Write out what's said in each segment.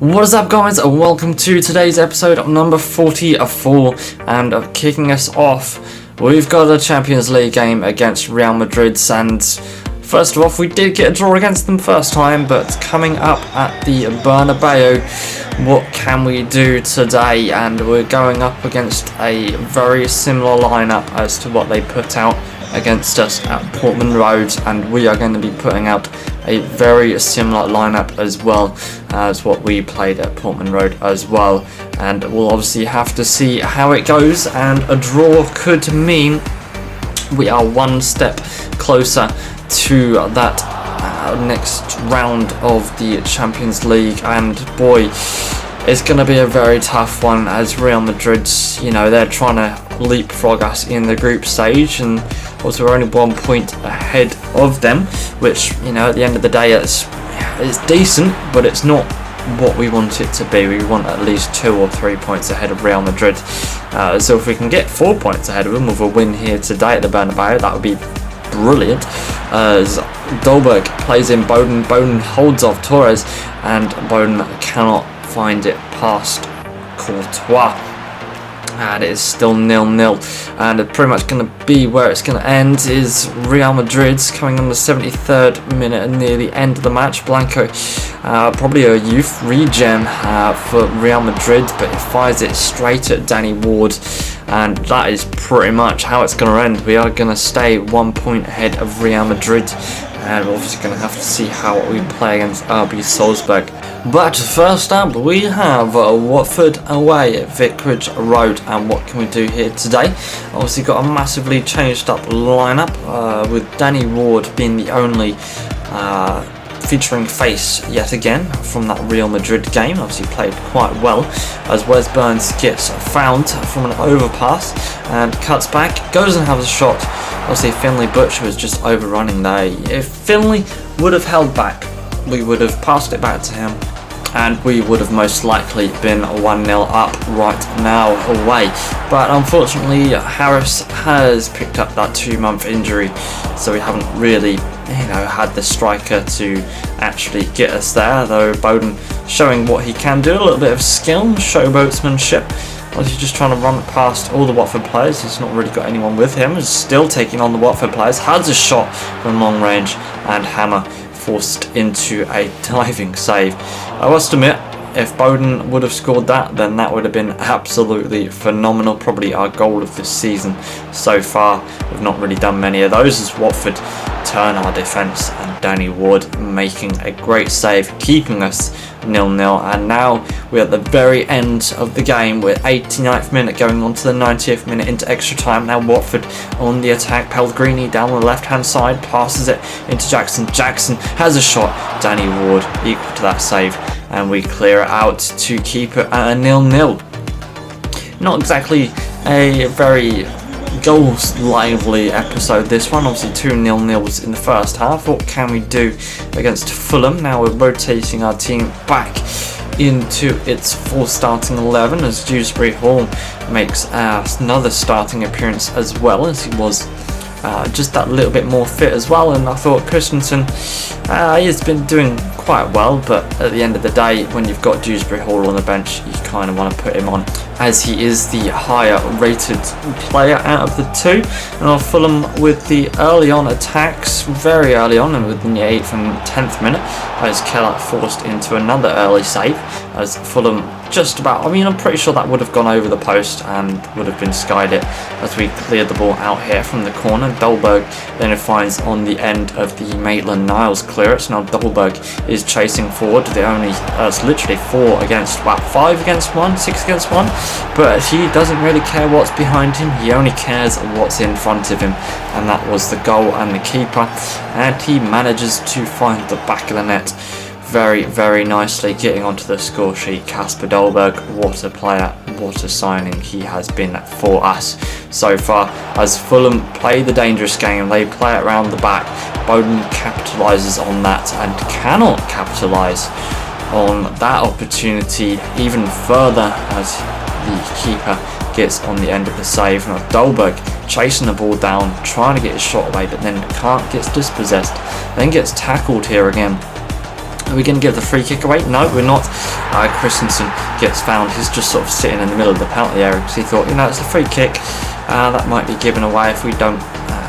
What is up, guys, and welcome to today's episode number 44. And kicking us off, we've got a Champions League game against Real Madrid, and first of all, we did get a draw against them first time, but coming up at the Bernabeu, what can we do today? And we're going up against a very similar lineup as to what they put out against us at Portman Road, and we are going to be putting out a very similar lineup as well as what we played at Portman Road as well, and we'll obviously have to see how it goes. And a draw could mean we are one step closer to that next round of the Champions League, and boy, it's going to be a very tough one, as Real Madrid, they're trying to leapfrog us in the group stage, and also we're only 1 point ahead of them, which, at the end of the day, it's decent, but it's not what we want it to be. We want at least 2 or 3 points ahead of Real Madrid. So if we can get 4 points ahead of them with a win here today at the Bernabeu, that would be brilliant. As Dolberg plays in Bowden. Bowden holds off Torres, and Bowden cannot find it past Courtois. And it is still 0-0, and it's pretty much going to be where it's going to end. Is Real Madrid's coming on the 73rd minute and near the end of the match. Blanco, probably a youth regen for Real Madrid, but he fires it straight at Danny Ward, and that is pretty much how it's going to end. We are going to stay 1 point ahead of Real Madrid, and we're obviously going to have to see how we play against RB Salzburg. But first up, we have Watford away at Vicarage Road, and what can we do here today? Obviously got a massively changed up lineup, with Danny Ward being the only featuring face yet again from that Real Madrid game. Obviously played quite well, as Wes Burns gets found from an overpass and cuts back, goes and has a shot. Obviously Finlay Butcher was just overrunning there. If Finlay would have held back, we would have passed it back to him, and we would have most likely been 1-0 up right now away. But unfortunately, Harris has picked up that 2-month injury, so we haven't really, had the striker to actually get us there. Though Bowden showing what he can do, a little bit of skill, showboatsmanship. He's just trying to run past all the Watford players. He's not really got anyone with him. He's still taking on the Watford players. Has a shot from long range, and Hammer forced into a diving save. I must admit, if Bowden would have scored that, then that would have been absolutely phenomenal. Probably our goal of this season so far. We've not really done many of those, as Watford turn our defence, and Danny Ward making a great save, keeping us 0-0. And now we're at the very end of the game. We're 89th minute going on to the 90th minute into extra time. Now Watford on the attack. Pellegrini down the left hand side, passes it into Jackson. Jackson has a shot. Danny Ward equal to that save, and we clear it out to keep it at a 0-0. Not exactly a very goals lively episode, this one. Obviously 2 0-0s in the first half. What can we do against Fulham? Now we're rotating our team back into its full starting 11, as Dewsbury Hall makes another starting appearance as well, as he was just that little bit more fit as well. And I thought Christensen, he's been doing quite well, but at the end of the day, when you've got Dewsbury Hall on the bench, you kind of want to put him on, as he is the higher rated player out of the two. And our Fulham with the early on attacks, very early on, and within the 8th and 10th minute, as Keller forced into another early save, as Fulham just about, I'm pretty sure that would have gone over the post and would have been skied it, as we cleared the ball out here from the corner. Dolberg then finds on the end of the Maitland-Niles clearance. Now Dolberg is chasing forward. It's literally 5 against 1, 6 against 1, but he doesn't really care what's behind him. He only cares what's in front of him, and that was the goal and the keeper, and he manages to find the back of the net very, very nicely, getting onto the score sheet. Kasper Dolberg, what a player, what a signing he has been for us so far, as Fulham play the dangerous game. They play it around the back. Bowden capitalises on that and cannot capitalise on that opportunity even further, as the keeper gets on the end of the save. Now Dolberg chasing the ball down, trying to get his shot away, but then gets dispossessed, then gets tackled here again Are we going to give the free kick away? No, we're not. Christensen gets found. He's just sort of sitting in the middle of the penalty area because he thought, it's a free kick. That might be given away if we don't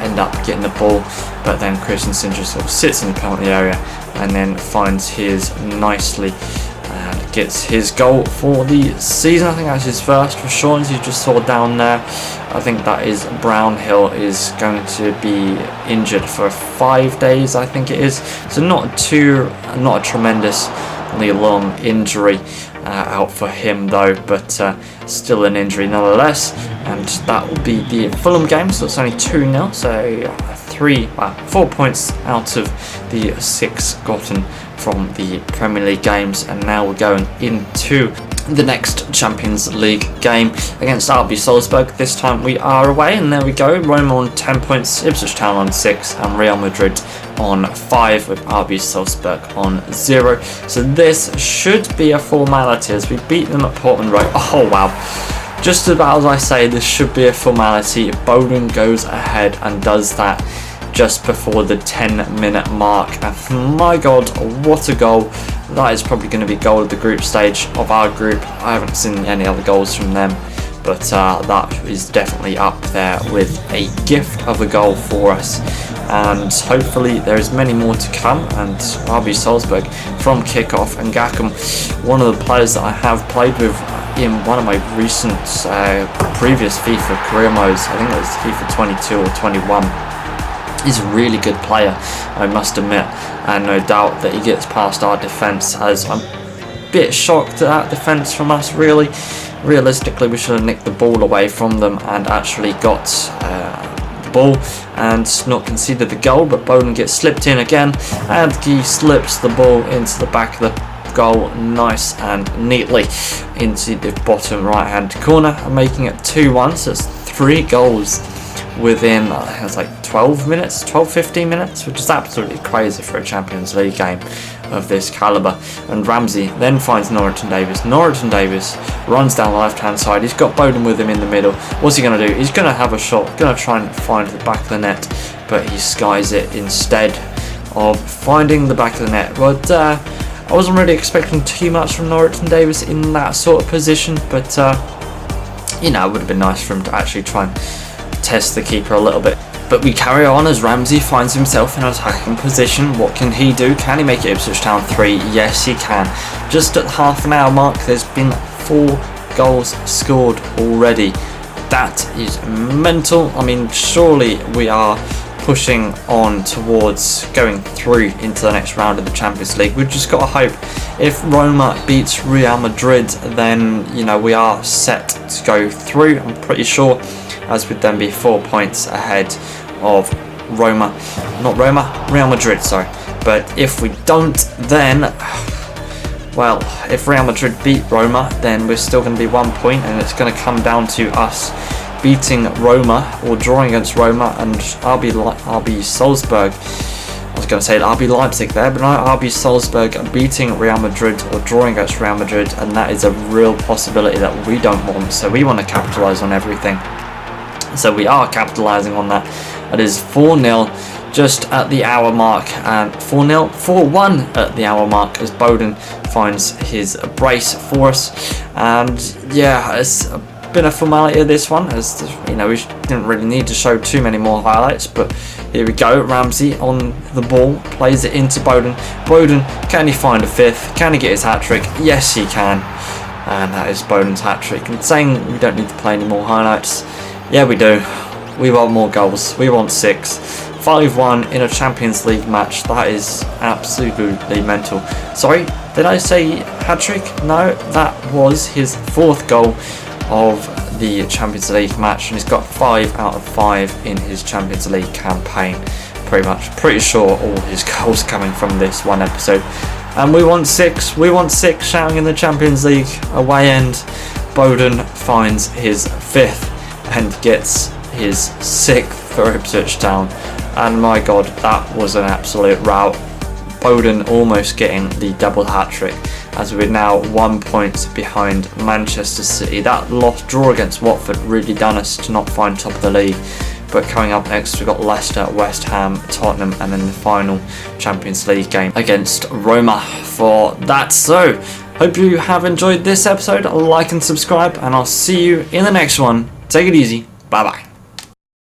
end up getting the ball. But then Christensen just sort of sits in the penalty area and then finds his nicely and gets his goal for the season. I think that's his first for Sean, as you just saw down there. I think that is Brownhill is going to be injured for 5 days, I think it is. So not a tremendously long injury out for him though, but still an injury nonetheless. And that will be the Fulham game, so it's only 2-0, so 4 points out of the 6 gotten from the Premier League games. And now we're going into the next Champions League game against RB Salzburg. This time we are away, and there we go. Roma on 10 points, Ipswich Town on 6, and Real Madrid on 5, with RB Salzburg on 0. So this should be a formality as we beat them at Portland Road. Oh wow. Just about as I say, this should be a formality. Bowden goes ahead and does that just before the 10-minute mark. And my god, what a goal. That is probably going to be goal of the group stage of our group. I haven't seen any other goals from them, but that is definitely up there with a gift of a goal for us. And hopefully there's many more to come. And RB Salzburg from kickoff, and Gackham, one of the players that I have played with in one of my recent previous FIFA career modes, I think it was FIFA 22 or 21. He's a really good player, I must admit, and no doubt that he gets past our defence, as I'm a bit shocked at that defence from us really. Realistically, we should have nicked the ball away from them and actually got the ball and not conceded the goal, but Bowden gets slipped in again and he slips the ball into the back of the goal nice and neatly into the bottom right hand corner, and making it 2-1. So it's 3 goals within, I think it's like 15 minutes, which is absolutely crazy for a Champions League game of this calibre. And Ramsey then finds Norrington Davis. Norrington Davis runs down the left hand side. He's got Bowden with him in the middle. What's he going to do? He's going to have a shot, going to try and find the back of the net, but he skies it instead of finding the back of the net. But I wasn't really expecting too much from Norrington Davis in that sort of position, but it would have been nice for him to actually try and test the keeper a little bit. But we carry on as Ramsey finds himself in an attacking position. What can he do? Can he make Ipswich Town 3? Yes, he can. Just at the half an hour mark, there's been 4 goals scored already. That is mental. I mean, surely we are pushing on towards going through into the next round of the Champions League. We've just got to hope if Roma beats Real Madrid, then we are set to go through, I'm pretty sure, as would then be 4 points ahead of Real Madrid, sorry. But if we don't, then if Real Madrid beat Roma, then we're still going to be 1 point, and it's going to come down to us beating Roma or drawing against Roma, and RB Salzburg. I was going to say RB Leipzig there, but no, RB Salzburg beating Real Madrid or drawing against Real Madrid, and that is a real possibility that we don't want. So we want to capitalise on everything. So we are capitalising on that. It is 4-0 just at the hour mark, and 4-1 at the hour mark as Bowden finds his brace for us. And yeah, it's been a formality of this one, as we didn't really need to show too many more highlights, but here we go. Ramsey on the ball, plays it into Bowden. Bowden, can he find a 5th? Can he get his hat-trick? Yes, he can, and that is Bowden's hat-trick. And saying we don't need to play any more highlights, yeah, we do. We want more goals. We want 6. 5-1 in a Champions League match. That is absolutely mental. Sorry, did I say hat-trick? No, that was his 4th goal of the Champions League match, and he's got 5 out of 5 in his Champions League campaign. Pretty sure all his goals coming from this one episode. And we want 6. We want 6 shouting in the Champions League away end. Bowden finds his 5th and gets his 6th for Ipswich Town. And my god, that was an absolute rout. Bowden almost getting the double hat-trick, as we're now 1 point behind Manchester City. That draw against Watford really done us to not find top of the league, But coming up next, we've got Leicester, West Ham, Tottenham, and then the final Champions League game against Roma for that. So, hope you have enjoyed this episode. Like and subscribe, and I'll see you in the next one. Take it easy. Bye bye.